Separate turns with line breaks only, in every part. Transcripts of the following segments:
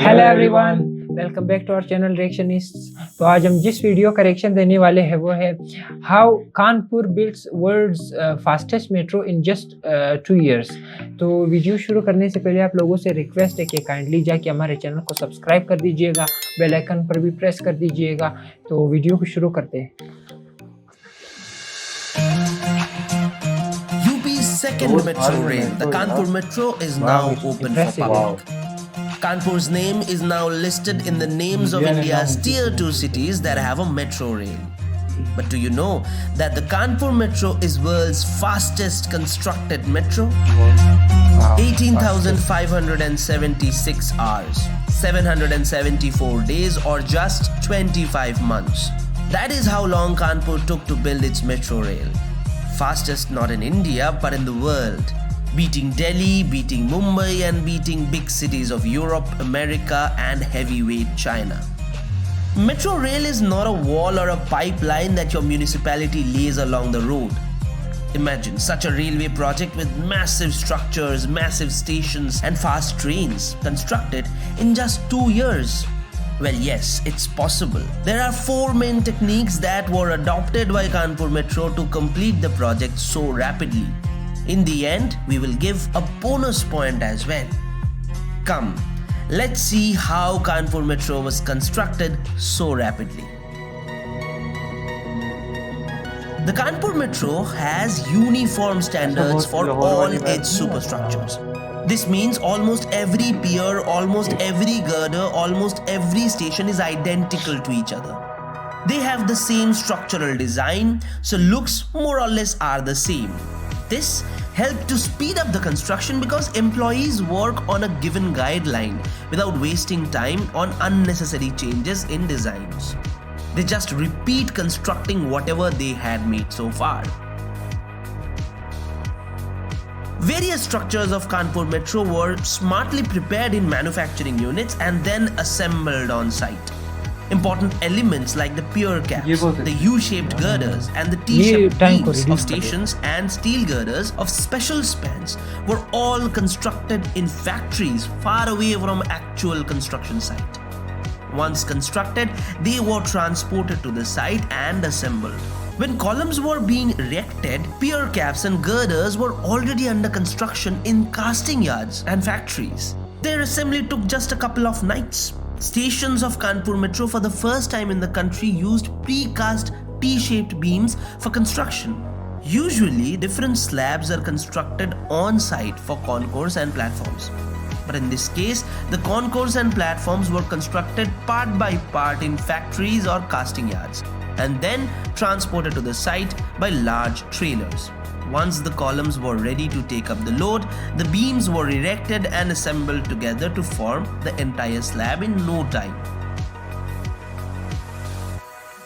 Hello everyone, welcome back to our channel Reactionists. तो आज हम जिस वीडियो का रिएक्शन देने वाले हैं वो है how Kanpur builds world's fastest metro in just 2 years। तो वीडियो शुरू करने से पहले आप लोगों से रिक्वेस्ट है कि काइंडली जाके हमारे चैनल को सब्सक्राइब कर दीजिएगा, बेल आइकन पर भी प्रेस कर दीजिएगा। तो वीडियो को शुरू करते हैं।
UP's second metro rail, the Kanpur metro, is now open for public. Kanpur's name is now listed in the names of India's tier 2 cities that have a metro rail. But do you know that the Kanpur metro is world's fastest constructed metro? 18,576 hours, 774 days, or just 25 months. That is how long Kanpur took to build its metro rail. Fastest not in India but in the world. Beating Delhi, beating Mumbai, and beating big cities of Europe, America, and heavyweight China. Metro rail is not a wall or a pipeline that your municipality lays along the road. Imagine such a railway project with massive structures, massive stations, and fast trains constructed in just 2 years. Well, yes, it's possible. There are 4 main techniques that were adopted by Kanpur Metro to complete the project so rapidly. In the end, we will give a bonus point as well. Come, let's see how Kanpur Metro was constructed so rapidly. The Kanpur Metro has uniform standards for all its superstructures. This means almost every pier, almost every girder, almost every station is identical to each other. They have the same structural design, so looks more or less are the same. This helped to speed up the construction because employees work on a given guideline without wasting time on unnecessary changes in designs. They just repeat constructing whatever they had made so far. Various structures of Kanpur Metro were smartly prepared in manufacturing units and then assembled on site. Important elements like the pier caps, the U-shaped girders, and the T-shaped beams of stations and steel girders of special spans were all constructed in factories far away from actual construction site. Once constructed, they were transported to the site and assembled. When columns were being erected, pier caps and girders were already under construction in casting yards and factories. Their assembly took just a couple of nights. Stations of Kanpur Metro for the first time in the country used pre-cast T-shaped beams for construction. Usually, different slabs are constructed on-site for concourse and platforms. But in this case, the concourse and platforms were constructed part by part in factories or casting yards, and then transported to the site by large trailers. Once the columns were ready to take up the load, the beams were erected and assembled together to form the entire slab in no time.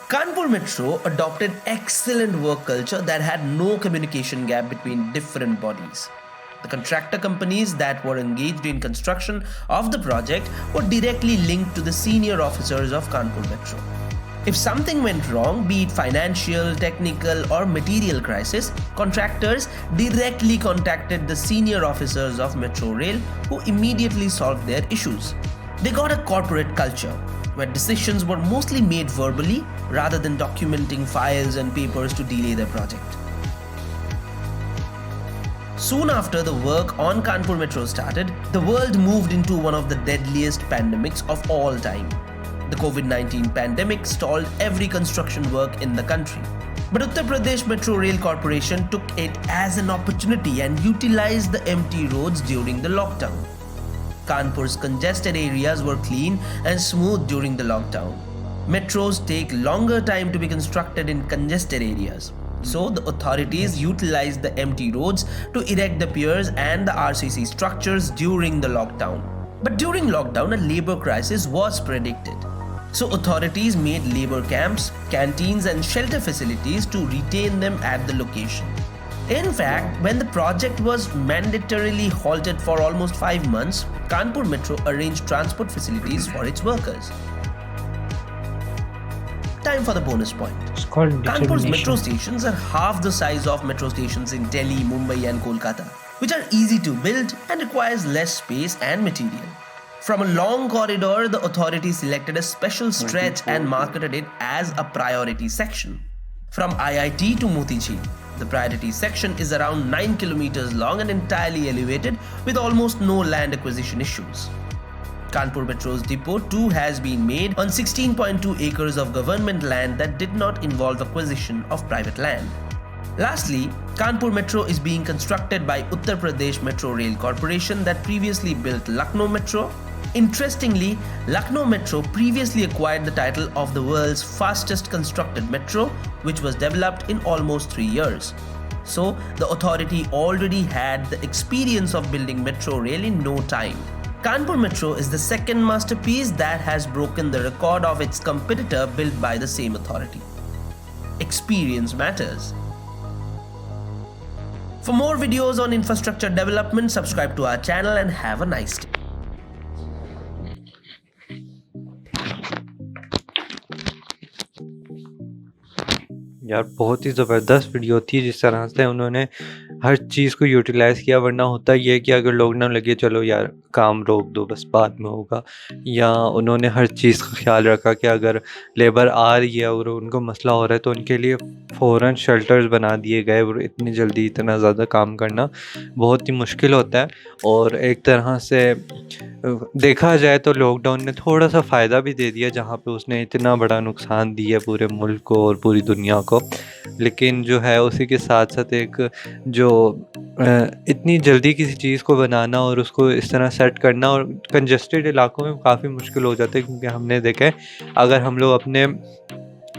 Kanpur Metro adopted excellent work culture that had no communication gap between different bodies. The contractor companies that were engaged in construction of the project were directly linked to the senior officers of Kanpur Metro. If something went wrong, be it financial, technical, or material crisis, contractors directly contacted the senior officers of Metro Rail, who immediately solved their issues. They got a corporate culture, where decisions were mostly made verbally rather than documenting files and papers to delay the project. Soon after the work on Kanpur Metro started, the world moved into one of the deadliest pandemics of all time. The COVID-19 pandemic stalled every construction work in the country. But Uttar Pradesh Metro Rail Corporation took it as an opportunity and utilized the empty roads during the lockdown. Kanpur's congested areas were clean and smooth during the lockdown. Metros take longer time to be constructed in congested areas. So the authorities utilized the empty roads to erect the piers and the RCC structures during the lockdown. But during lockdown, a labor crisis was predicted. So authorities made labor camps, canteens, and shelter facilities to retain them at the location. In fact, when the project was mandatorily halted for almost 5 months, Kanpur Metro arranged transport facilities for its workers. Time for the bonus point. Kanpur's metro stations are half the size of metro stations in Delhi, Mumbai, and Kolkata, which are easy to build and requires less space and material. From a long corridor, the authority selected a special stretch and marketed it as a priority section. From IIT to Motichhi, the priority section is around 9 kilometers long and entirely elevated with almost no land acquisition issues. Kanpur Metro's depot too has been made on 16.2 acres of government land that did not involve acquisition of private land. Lastly, Kanpur Metro is being constructed by Uttar Pradesh Metro Rail Corporation that previously built Lucknow Metro. Interestingly, Lucknow Metro previously acquired the title of the world's fastest constructed metro, which was developed in almost 3 years. So, the authority already had the experience of building metro rail in no time. Kanpur Metro is the second masterpiece that has broken the record of its competitor built by the same authority. Experience matters. For more videos on infrastructure development, subscribe to our channel and have a nice day.
यार बहुत ही ज़बरदस्त video थी जिस तरह से उन्होंने हर चीज़ को utilise किया। वरना होता ये है कि अगर लॉकडाउन लगे चलो यार काम रोक दो बस बाद में होगा, या उन्होंने हर चीज़ का ख्याल रखा कि अगर लेबर आ रही है और उनको मसला हो रहा है तो उनके लिए फ़ौरन शेल्टर्स बना दिए गए। और इतनी जल्दी इतना ज़्यादा काम करना बहुत ही मुश्किल होता है। और एक तरह से देखा जाए तो लॉकडाउन ने थोड़ा सा फ़ायदा भी दे दिया, जहाँ पे उसने इतना बड़ा नुकसान दिया पूरे मुल्क को और पूरी दुनिया को। लेकिन जो है उसी के साथ साथ एक जो इतनी जल्दी किसी चीज़ को बनाना और उसको इस तरह सेट करना और कंजस्टेड इलाकों में काफ़ी मुश्किल हो जाता है। क्योंकि हमने देखा है अगर हम लोग अपने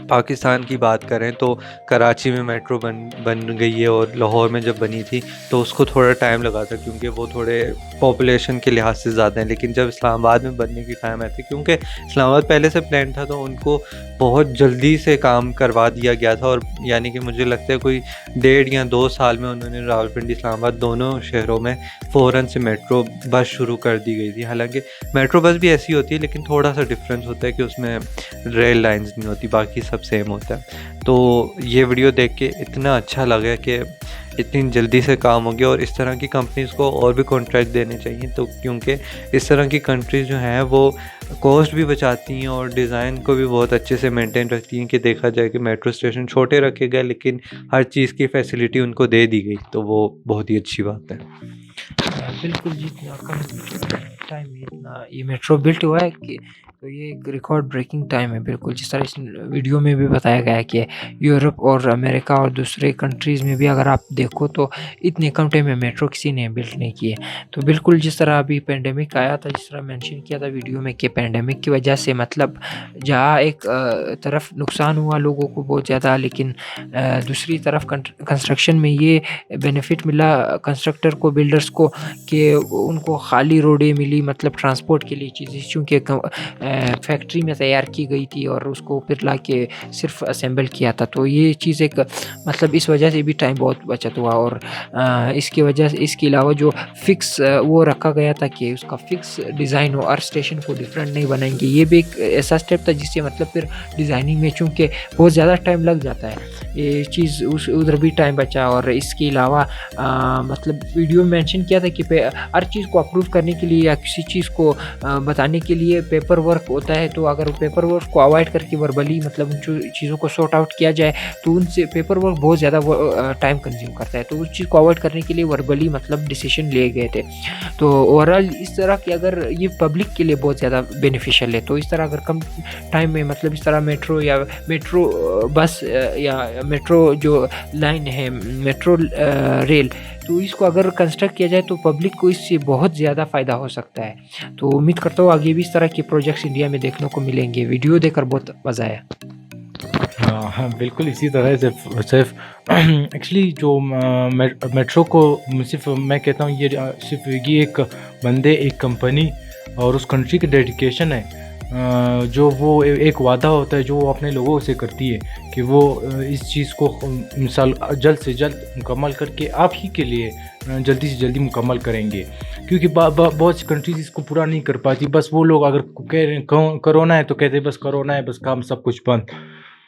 पाकिस्तान की बात करें तो कराची में मेट्रो बन गई है, और लाहौर में जब बनी थी तो उसको थोड़ा टाइम लगा था क्योंकि वो थोड़े पॉपुलेशन के लिहाज से ज़्यादा हैं। लेकिन जब इस्लामाबाद में बनने की टाइम आई थी, क्योंकि इस्लामाबाद पहले से प्लान था, तो उनको बहुत जल्दी से काम करवा दिया गया था। और यानी कि मुझे लगता है कोई 1.5 या 2 साल में उन्होंने रावलपिंडी इस्लामाबाद दोनों शहरों में फ़ौरन से मेट्रो बस शुरू कर दी गई थी। हालांकि मेट्रो बस भी ऐसी होती है लेकिन थोड़ा सा डिफरेंस होता है कि उसमें रेल लाइंस नहीं होती, बाकी सब सेम होता है। तो ये वीडियो देख के इतना अच्छा लगा कि इतनी जल्दी से काम हो गया। और इस तरह की कंपनीज़ को और भी कॉन्ट्रैक्ट देने चाहिए, तो क्योंकि इस तरह की कंट्रीज़ जो हैं वो कॉस्ट भी बचाती हैं और डिज़ाइन को भी बहुत अच्छे से मेंटेन रखती हैं। कि देखा जाए कि मेट्रो स्टेशन छोटे रखे गए लेकिन हर चीज़ की फैसिलिटी उनको दे दी गई, तो वो बहुत ही अच्छी बात है।
बिल्कुल जी, इतना कम टाइम में इतना ये मेट्रो बिल्ट हुआ है कि तो ये एक रिकॉर्ड ब्रेकिंग टाइम है। बिल्कुल जिस तरह इस वीडियो में भी बताया गया है कि यूरोप और अमेरिका और दूसरे कंट्रीज़ में भी अगर आप देखो तो इतने कम टाइम में मेट्रो किसी ने बिल्ट नहीं किए। तो बिल्कुल जिस तरह अभी पेंडेमिक आया था, जिस तरह मेंशन किया था वीडियो में कि पेंडेमिक की वजह से मतलब जहाँ एक तरफ नुकसान हुआ लोगों को बहुत ज़्यादा, लेकिन दूसरी तरफ कंस्ट्रक्शन में ये बेनिफिट मिला कंस्ट्रक्टर को, बिल्डर्स को, कि उनको खाली रोडें मिली, मतलब ट्रांसपोर्ट के लिए चीज़ें चूँकि फैक्ट्री में तैयार की गई थी और उसको फिर ला के सिर्फ असेंबल किया था। तो ये चीज़ एक मतलब इस वजह से भी टाइम बहुत बचत हुआ। और इसकी वजह से इसके अलावा जो फिक्स वो रखा गया था कि उसका फिक्स डिज़ाइन हो, हर स्टेशन को डिफरेंट नहीं बनाएंगे, ये भी एक ऐसा स्टेप था जिससे मतलब फिर डिज़ाइनिंग में चूँकि बहुत ज़्यादा टाइम लग जाता है, ये चीज़ उधर भी टाइम बचा। और इसके अलावा मतलब वीडियो में मेंशन किया था कि हर चीज़ को अप्रूव करने के लिए या किसी चीज़ को बताने के लिए पेपर वर्क होता है। तो अगर पेपर वर्क को अवॉइड करके वर्बली मतलब उन चीज़ों को सॉर्ट आउट किया जाए तो उनसे पेपर वर्क बहुत ज़्यादा टाइम कंज्यूम करता है। तो उस चीज़ को अवॉइड करने के लिए वर्बली मतलब डिसीजन लिए गए थे। तो ओवरऑल इस तरह की अगर ये पब्लिक के लिए बहुत ज़्यादा बेनिफिशियल है, तो इस तरह अगर कम टाइम में मतलब इस तरह मेट्रो या मेट्रो बस या मेट्रो जो लाइन है, मेट्रो रेल, तो इसको अगर कंस्ट्रक्ट किया जाए तो पब्लिक को इससे बहुत ज़्यादा फ़ायदा हो सकता है। तो उम्मीद करता हूँ आगे भी इस तरह के प्रोजेक्ट्स इंडिया में देखने को मिलेंगे। वीडियो देखकर बहुत मज़ा आया।
हाँ बिल्कुल इसी तरह से सिर्फ एक्चुअली जो मेट्रो को सिर्फ मैं कहता हूँ ये सिर्फ ये एक बंदे, एक कंपनी और उस कंट्री का डेडिकेशन है, जो वो एक वादा होता है जो वो अपने लोगों से करती है कि वो इस चीज़ को मिसाल जल्द से जल्द मुकम्मल करके आप ही के लिए जल्दी से जल्दी मुकम्मल करेंगे। क्योंकि बहुत सी कंट्रीज इसको पूरा नहीं कर पाती। बस वो लोग अगर कह रहे हैं कोरोना है तो कहते हैं बस कोरोना है, बस काम सब कुछ बंद।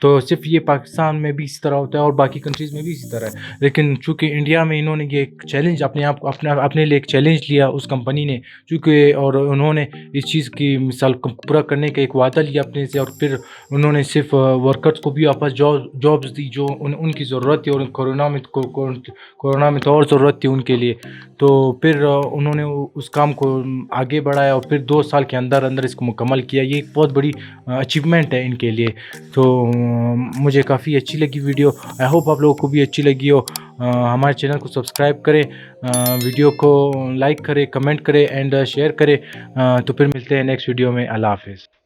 तो सिर्फ ये पाकिस्तान में भी इसी तरह होता है और बाकी कंट्रीज़ में भी इसी तरह है। लेकिन चूँकि इंडिया में इन्होंने ये एक चैलेंज अपने लिए एक चैलेंज लिया उस कंपनी ने, चूँकि और उन्होंने इस चीज़ की मिसाल को पूरा करने का एक वादा लिया अपने से, और फिर उन्होंने सिर्फ वर्कर्स को भी वापस जॉब्स दी जो उनकी ज़रूरत थी, और कोरोना में तो और ज़रूरत थी उनके लिए। तो फिर उन्होंने उस काम को आगे बढ़ाया और फिर 2 साल के अंदर अंदर इसको मुकम्मल किया। ये एक बहुत बड़ी अचीवमेंट है इनके लिए। तो मुझे काफ़ी अच्छी लगी वीडियो, आई होप आप लोगों को भी अच्छी लगी हो। हमारे चैनल को सब्सक्राइब करें, वीडियो को लाइक करें, कमेंट करें एंड शेयर करें। तो फिर मिलते हैं नेक्स्ट वीडियो में। अल्लाह हाफ़िज़।